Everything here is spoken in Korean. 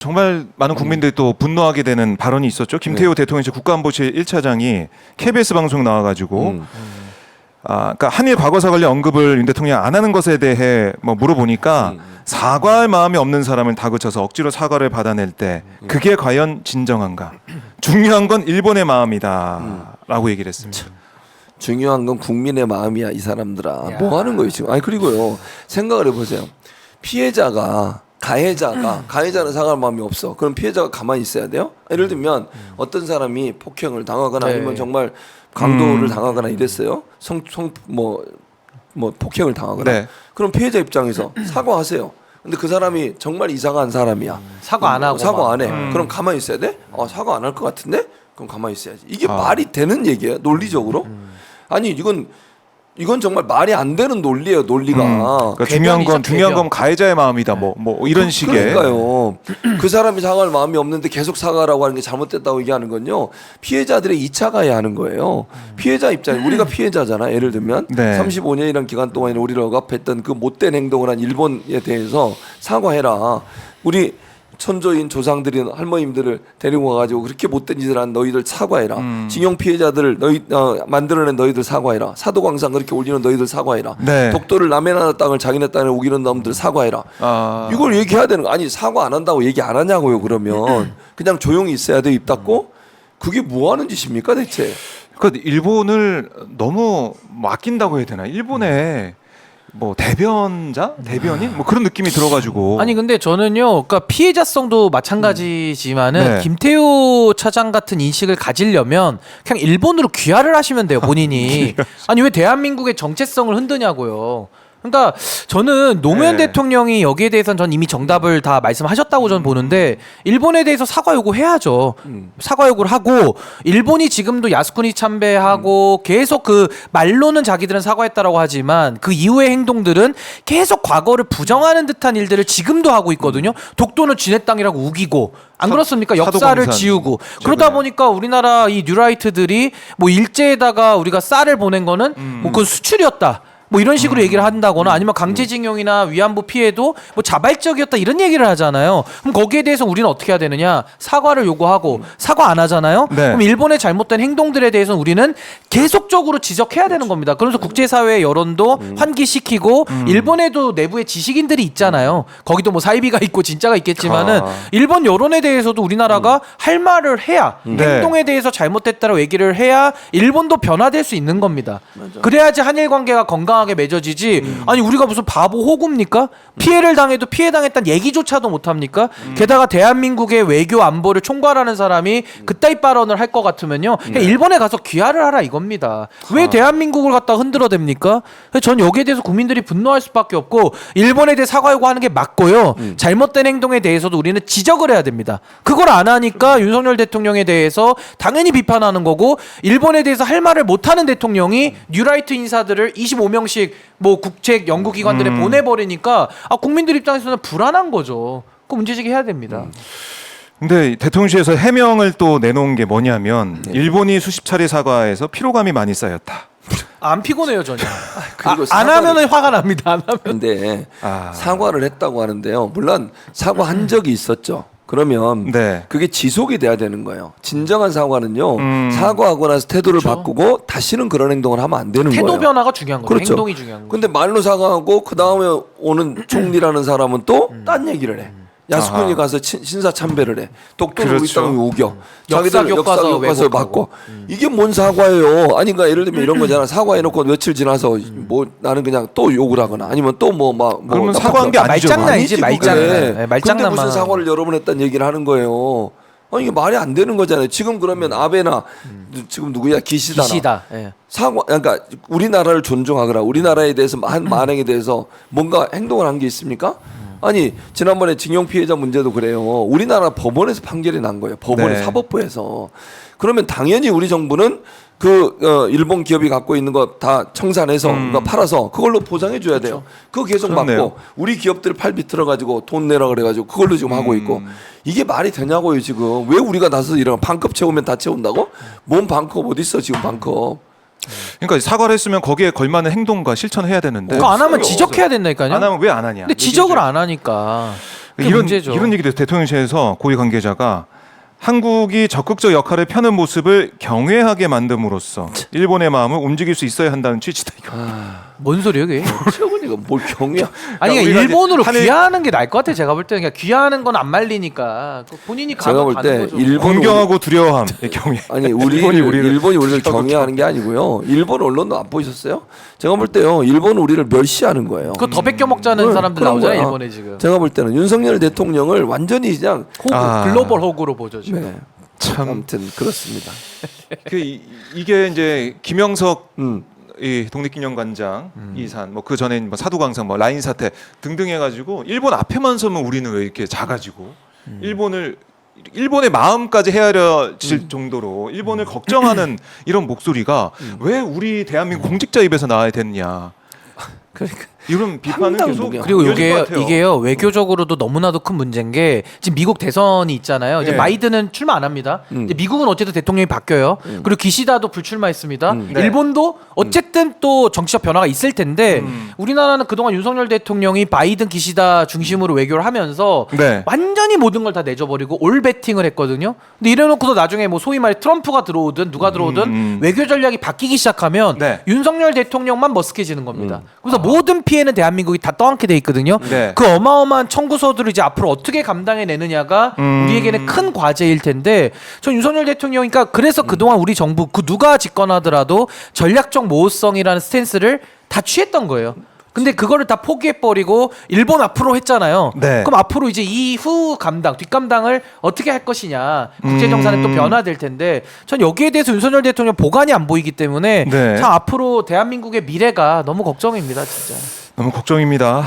정말 많은 국민들이 또 분노하게 되는 발언이 있었죠. 김태호 대통령실 국가안보실 1차장이 KBS 방송 나와가지고 그러니까 한일 과거사 관련 언급을 윤 대통령이 안 하는 것에 대해 뭐 물어보니까 사과할 마음이 없는 사람을 다그쳐서 억지로 사과를 받아낼 때 그게 과연 진정한가? 중요한 건 일본의 마음이다라고 얘기를 했습니다. 중요한 건 국민의 마음이야 이 사람들아. 뭐 하는 거예요 지금? 아니 그리고요 생각을 해보세요. 가해자는 사과할 마음이 없어. 그럼 피해자가 가만히 있어야 돼요? 예를 들면 어떤 사람이 폭행을 당하거나 아니면 정말 강도를 당하거나 이랬어요. 뭐 폭행을 당하거나. 네. 그럼 피해자 입장에서 사과하세요. 근데 그 사람이 정말 이상한 사람이야. 사과 안 하고 사과 안 해. 그럼 가만히 있어야 돼? 사과 안 할 것 같은데? 그럼 가만히 있어야지. 이게 말이 되는 얘기예요? 논리적으로? 아니 이건 정말 말이 안 되는 논리예요. 논리가. 그러니까 중요한 건 가해자의 마음이다. 뭐 이런 식의. 그러니까요. 그 사람이 사과할 마음이 없는데 계속 사과라고 하는 게 잘못됐다고 얘기하는 건요. 피해자들의 2차 가해야 하는 거예요. 피해자 입장에 우리가 피해자잖아. 예를 들면 35년이라는 기간 동안에 우리를 억압했던 그 못된 행동을 한 일본에 대해서 사과해라. 우리 선조인 조상들이 할머님들을 데리고 와가지고 그렇게 못된 짓을 한 너희들 사과해라. 징용 피해자들을 만들어낸 너희들 사과해라. 사도광산 그렇게 올리는 너희들 사과해라. 네. 독도를 남의 나라 땅을 자기네 땅에 우기는 놈들 사과해라. 이걸 얘기해야 되는 거 아니 사과 안 한다고 얘기 안 하냐고요. 그러면 그냥 조용히 있어야 돼 입 닫고 그게 뭐 하는 짓입니까 대체? 그러니까 일본을 너무 아낀다고 해야 되나? 일본에 뭐 대변인 뭐 그런 느낌이 들어가지고. 아니 근데 저는요, 그러니까 피해자성도 마찬가지지만은 김태호 차장 같은 인식을 가지려면 그냥 일본으로 귀화를 하시면 돼요 본인이. 아니 왜 대한민국의 정체성을 흔드냐고요. 그러니까 저는 노무현 대통령이 여기에 대해서는 전 이미 정답을 다 말씀하셨다고 저는 보는데 일본에 대해서 사과 요구해야죠. 사과 요구를 하고 일본이 지금도 야스쿠니 참배하고 계속 그 말로는 자기들은 사과했다라고 하지만 그 이후의 행동들은 계속 과거를 부정하는 듯한 일들을 지금도 하고 있거든요. 독도는 지네 땅이라고 우기고 안 그렇습니까? 역사를 지우고 그러다 보니까 우리나라 이 뉴라이트들이 뭐 일제에다가 우리가 쌀을 보낸 거는 뭐 그건 수출이었다. 뭐 이런 식으로 얘기를 한다거나 아니면 강제징용이나 위안부 피해도 뭐 자발적이었다 이런 얘기를 하잖아요. 그럼 거기에 대해서 우리는 어떻게 해야 되느냐? 사과를 요구하고 사과 안 하잖아요. 네. 그럼 일본의 잘못된 행동들에 대해서는 우리는 계속적으로 지적해야 되는 겁니다. 그래서 국제사회의 여론도 환기시키고 일본에도 내부에 지식인들이 있잖아요. 거기도 뭐 사이비가 있고 진짜가 있겠지만은 일본 여론에 대해서도 우리나라가 할 말을 해야 행동에 대해서 잘못됐다고 얘기를 해야 일본도 변화될 수 있는 겁니다. 그래야지 한일 관계가 건강 하게 맺어지지. 아니 우리가 무슨 바보 호구입니까? 피해를 당해도 피해 당했다는 얘기조차도 못합니까? 게다가 대한민국의 외교 안보를 총괄하는 사람이 그따위 발언을 할 것 같으면요 일본에 가서 귀화를 하라 이겁니다. 왜 대한민국을 갖다 흔들어댑니까? 전 여기에 대해서 국민들이 분노할 수밖에 없고 일본에 대해 사과 요구하는 게 맞고요. 잘못된 행동에 대해서도 우리는 지적을 해야 됩니다. 그걸 안 하니까 윤석열 대통령에 대해서 당연히 비판하는 거고 일본에 대해서 할 말을 못하는 대통령이 뉴라이트 인사들을 25명 뭐 국책 연구기관들에 보내버리니까 국민들 입장에서는 불안한 거죠. 그 문제제기 해야 됩니다. 근데 대통령실에서 해명을 또 내놓은 게 뭐냐면 일본이 수십 차례 사과해서 피로감이 많이 쌓였다. 안 피곤해요 전혀. 그리고 안 하면은 화가 납니다. 안 하면. 근데 사과를 했다고 하는데요. 물론 사과한 적이 있었죠. 그러면 그게 지속이 돼야 되는 거예요. 진정한 사과는요. 사과하고 나서 태도를 바꾸고 다시는 그런 행동을 하면 안 되는 거예요. 태도 변화가 중요한 거죠. 그렇죠. 행동이 중요한 거죠. 근데 말로 사과하고 그 다음에 오는 총리라는 사람은 또 딴 얘기를 해. 야스쿠니 가서 신사 참배를 해. 독도를 우리 땅을 우겨. 자기들 역사 교과서를 바꿔. 이게 뭔 사과예요? 아니 그러니까 예를 들면 이런 거잖아. 사과해놓고 며칠 지나서 뭐 나는 그냥 또 욕을 하거나 아니면 또 그러면 사과한 게 아니죠. 말장난이지 말장난. 근데 무슨 사과를 여러 번 했다는 얘기를 하는 거예요. 아니 이게 말이 안 되는 거잖아요. 지금 그러면 아베나 지금 누구야 기시다. 사과 그러니까 우리나라를 존중하거나 우리나라에 대해서 한 만행에 대해서 뭔가 행동을 한 게 있습니까? 아니 지난번에 징용 피해자 문제도 그래요. 우리나라 법원에서 판결이 난 거예요. 법원의 사법부에서. 그러면 당연히 우리 정부는 일본 기업이 갖고 있는 거 다 청산해서 팔아서 그걸로 보상해 줘야 돼요. 그거 계속 받고 우리 기업들 팔 비틀어 가지고 돈 내라 그래 가지고 그걸로 지금 하고 있고 이게 말이 되냐고요 지금. 왜 우리가 나서서 이런 반컵 채우면 다 채운다고? 뭔 반컵 어디 있어 지금 반컵. 그러니까 사과를 했으면 거기에 걸맞는 행동과 실천을 해야 되는데 그거 안 하면 지적해야 된다니까요. 안 하면 왜 안 하냐. 근데 지적을 안 하니까. 그게 문제죠. 이런 얘기도 대통령실에서 고위 관계자가 한국이 적극적 역할을 펴는 모습을 경외하게 만듦으로써 일본의 마음을 움직일 수 있어야 한다는 취지다. 이거. 뭔 소리예요, 그게? 최근이가 뭘 경이야? 아니 우리가 그러니까 일본으로 이제 귀화하는 게 나을 것 같아. 제가 볼 때는 그냥 귀화하는 건 안 말리니까 본인이 제가 가면 볼 가는 때 거죠. 일본 공경하고 두려워함, 경외. 아니 일본이 우리를 경외하는 게 아니고요. 일본 언론도 안 보이셨어요? 제가 볼 때요. 일본은 우리를 멸시하는 거예요. 그거 더 베껴 먹자는 사람들 그런 나오잖아요, 거야. 일본에 지금. 제가 볼 때는 윤석열 대통령을 완전히 그냥 호구, 글로벌 호구로 보죠 지금. 네. 참. 아무튼 그렇습니다. 이게 이제 김영석 음. 이 독립기념관장 이산 뭐 그 전에 뭐 사도광산 뭐 라인 사태 등등 해가지고 일본 앞에만 서면 우리는 왜 이렇게 작아지고 일본의 마음까지 헤아려질 정도로 일본을 걱정하는 이런 목소리가 왜 우리 대한민국 공직자 입에서 나와야 됐냐. 그러니까 이런 비판은 상당 계속 무게야. 그리고 이어질 것 같아요. 이게요 외교적으로도 너무나도 큰 문제인 게 지금 미국 대선이 있잖아요. 이제 네. 바이든은 출마 안 합니다. 이제 미국은 어쨌든 대통령이 바뀌어요. 그리고 기시다도 불출마했습니다. 네. 일본도 어쨌든 또 정치적 변화가 있을 텐데 우리나라는 그동안 윤석열 대통령이 바이든 기시다 중심으로 외교를 하면서 네. 완전히 모든 걸 다 내줘버리고 올 배팅을 했거든요. 근데 이래놓고서 나중에 뭐 소위 말해 트럼프가 들어오든 누가 들어오든 외교 전략이 바뀌기 시작하면 네. 윤석열 대통령만 머쓱해지는 겁니다. 그래서 모든 피해는 대한민국이 다 떠안게 돼 있거든요. 네. 그 어마어마한 청구서들을 이제 앞으로 어떻게 감당해내느냐가 우리에게는 큰 과제일 텐데 전 윤석열 대통령이니까 그래서 그동안 우리 정부 그 누가 집권하더라도 전략적 모호성이라는 스탠스를 다 취했던 거예요. 근데 그거를 다 포기해버리고 일본 앞으로 했잖아요. 네. 그럼 앞으로 이제 이후 감당, 뒷감당을 어떻게 할 것이냐. 국제정산은 또 변화될 텐데 전 여기에 대해서 윤석열 대통령 보관이 안 보이기 때문에 네. 참 앞으로 대한민국의 미래가 너무 걱정입니다. 진짜. 너무 걱정입니다.